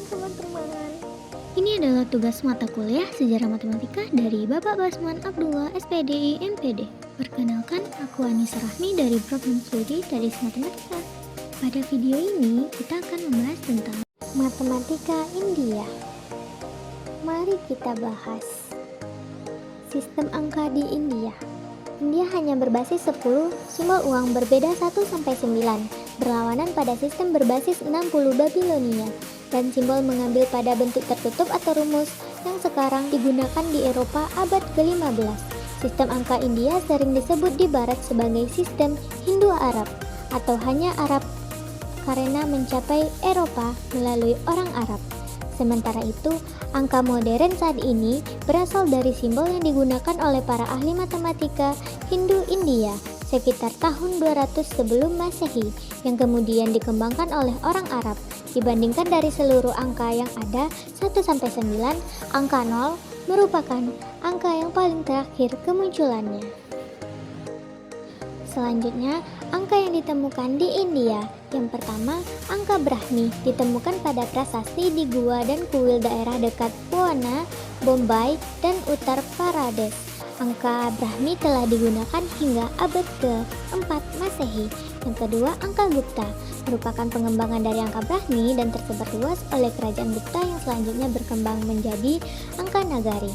teman-teman. Ini adalah tugas mata kuliah Sejarah Matematika dari Bapak Basman Abdullah SPDI MPD. Perkenalkan, aku Anissa Rahmi dari Program Studi Tadis Matematika. Pada video ini, kita akan membahas tentang Matematika India. Mari kita bahas sistem angka di India. India hanya berbasis 10 simbol uang berbeda 1-9, berlawanan pada sistem berbasis 60 Babilonia, dan simbol mengambil pada bentuk tertutup atau rumus yang sekarang digunakan di Eropa abad ke-15. Sistem angka India sering disebut di barat sebagai sistem Hindu-Arab atau hanya Arab karena mencapai Eropa melalui orang Arab. Sementara itu, angka modern saat ini berasal dari simbol yang digunakan oleh para ahli matematika Hindu India sekitar tahun 200 sebelum Masehi, yang kemudian dikembangkan oleh orang Arab. Dibandingkan dari seluruh angka yang ada 1-9, angka 0 merupakan angka yang paling terakhir kemunculannya. Selanjutnya, angka yang ditemukan di India. Yang pertama, angka Brahmi ditemukan pada prasasti di gua dan kuil daerah dekat Poona, Bombay, dan Uttar Pradesh. Angka Brahmi telah digunakan hingga abad ke-4 Masehi. Yang kedua, angka Gupta merupakan pengembangan dari angka Brahmi dan tersebar luas oleh kerajaan Gupta yang selanjutnya berkembang menjadi angka Nagari.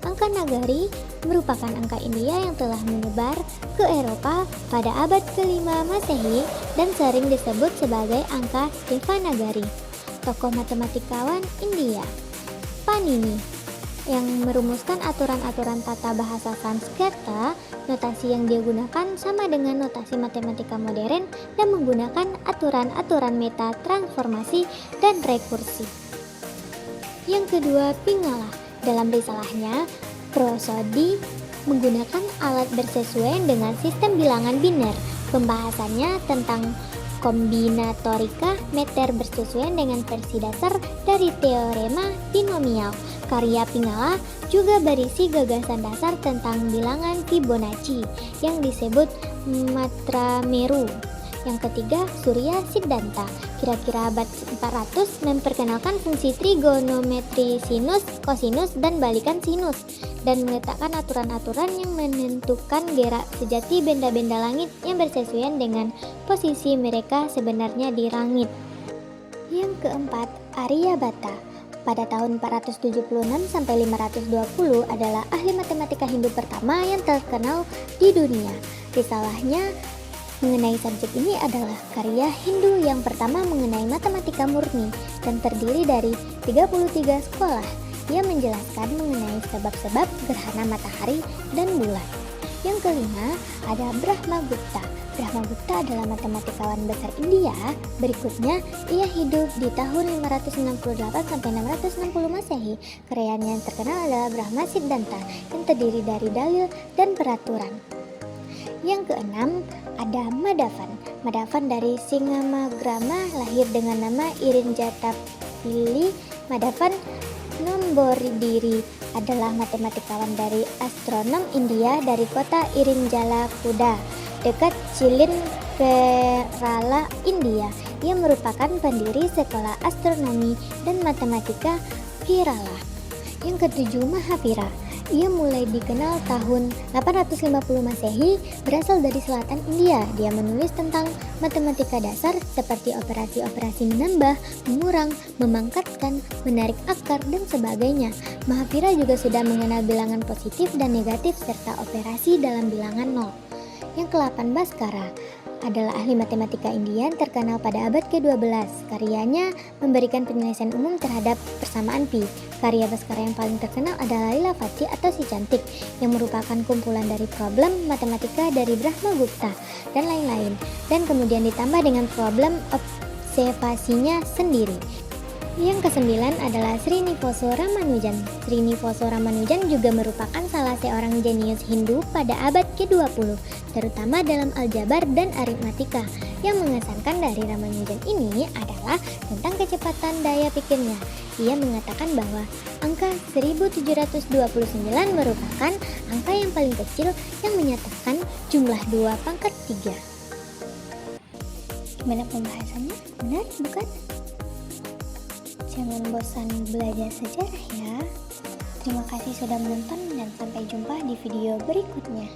Angka Nagari merupakan angka India yang telah menyebar ke Eropa pada abad ke-5 Masehi dan sering disebut sebagai angka Devanagari. Tokoh matematikawan India, Panini, yang merumuskan aturan-aturan tata bahasa Sanskerta. Notasi yang dia gunakan sama dengan notasi matematika modern dan menggunakan aturan-aturan meta, transformasi, dan rekursi. Yang kedua, Pingala. Dalam risalahnya, Prosody menggunakan alat bersesuaian dengan sistem bilangan biner. Pembahasannya tentang kombinatorika meter bersesuaian dengan versi dasar dari teorema binomial. Karya Pingala juga berisi gagasan dasar tentang bilangan Fibonacci yang disebut Matrameru. Yang ketiga, Surya Siddhanta, kira-kira abad 400, memperkenalkan fungsi trigonometri sinus, kosinus, dan balikan sinus, dan meletakkan aturan-aturan yang menentukan gerak sejati benda-benda langit yang bersesuaian dengan posisi mereka sebenarnya di langit. Yang keempat, Aryabhata. Pada tahun 476 sampai 520 adalah ahli matematika Hindu pertama yang terkenal di dunia. Risalahnya mengenai subjek ini adalah karya Hindu yang pertama mengenai matematika murni dan terdiri dari 33 sekolah. Ia menjelaskan mengenai sebab-sebab gerhana matahari dan bulan. Yang kelima, ada Brahmagupta. Brahmagupta adalah matematikawan besar India. Berikutnya, ia hidup di tahun 568 sampai 660 Masehi. Karyanya yang terkenal adalah Brahma Siddhanta yang terdiri dari dalil dan peraturan. Yang keenam, ada Madhavan. Madhavan dari Singamagrama, lahir dengan nama Irinjatapili Madhavan Nombordiri, adalah matematikawan dari astronom India dari kota Irinjalakuda dekat Chilin, Kerala, India. Ia merupakan pendiri sekolah astronomi dan matematika Kerala. Yang ketujuh, Mahavira. Ia mulai dikenal tahun 850 Masehi, berasal dari selatan India. Dia menulis tentang matematika dasar seperti operasi-operasi menambah, mengurang, memangkatkan, menarik akar, dan sebagainya. Mahavira juga sudah mengenal bilangan positif dan negatif serta operasi dalam bilangan nol. Yang ke-8, Bhaskara adalah ahli matematika India yang terkenal pada abad ke-12. Karyanya memberikan penyelesaian umum terhadap persamaan pi. Karya Bhaskara yang paling terkenal adalah Lilavati atau si cantik, yang merupakan kumpulan dari problem matematika dari Brahmagupta dan lain-lain, dan kemudian ditambah dengan problem observasinya sendiri. Yang kesembilan adalah Srinivaso Ramanujan. Srinivaso Ramanujan juga merupakan salah seorang jenius Hindu pada abad ke-20, terutama dalam aljabar dan aritmatika. Yang mengesankan dari Ramanujan ini adalah tentang kecepatan daya pikirnya. Ia mengatakan bahwa angka 1729 merupakan angka yang paling kecil yang menyatakan jumlah 2/3. Gimana pembahasannya? Menarik bukan? jangan bosan belajar sejarah ya. Terima kasih sudah menonton dan sampai jumpa di video berikutnya.